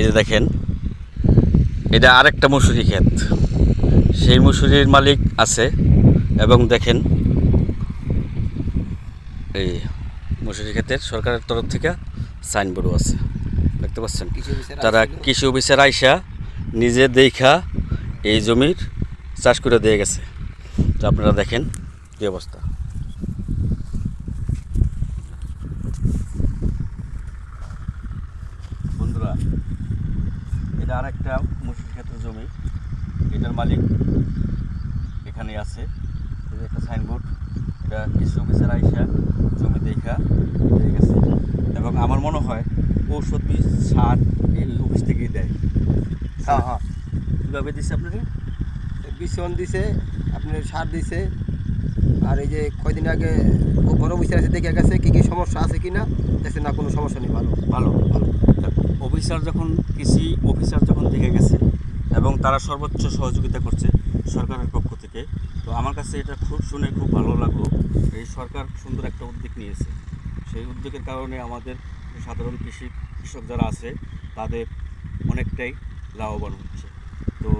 এই যে দেখেন, এটা আরেকটা মসুরি ক্ষেত। সেই মসুরির মালিক আছে এবং দেখেন এই মসুরি ক্ষেতের সরকারের তরফ থেকে সাইনবোর্ডও আছে, দেখতে পাচ্ছেন। তারা কৃষি অফিসার আইসা নিজে দেখা এই জমির চাষ করে দিয়ে গেছে। তো আপনারা দেখেন কী অবস্থা। বন্ধুরা, এটা আরেকটা মসুরি ক্ষেতের জমি। এটার মালিক এখানে আছে, একটা সাইনবোর্ড। এটা কৃষি অফিসার আইসা জমি দেখা দিয়ে গেছে এবং আমার মনে হয় ঔষধ বীজ সার এই অফিস থেকেই দেয়। হ্যাঁ হ্যাঁ, কীভাবে দিচ্ছে আপনাকে? বিছন দিছে, আপনার সার দিছে। আর এই যে কয়দিন আগে ও বড় অফিসার এসে দেখে গেছে কী কী সমস্যা আছে কি না, দেখছে না কোনো সমস্যা নেই, ভালো ভালো ভালো। অফিসার যখন কৃষি অফিসার যখন দেখে গেছে এবং তারা সর্বোচ্চ সহযোগিতা করছে সরকারের পক্ষ থেকে, তো আমার কাছে এটা শুনে খুব ভালো লাগলো। এই সরকার সুন্দর একটা উদ্যোগ নিয়েছে। সেই উদ্যোগের কারণে আমাদের সাধারণ কৃষক যারা আছে তাদের অনেকটাই লাভবান হচ্ছে। তো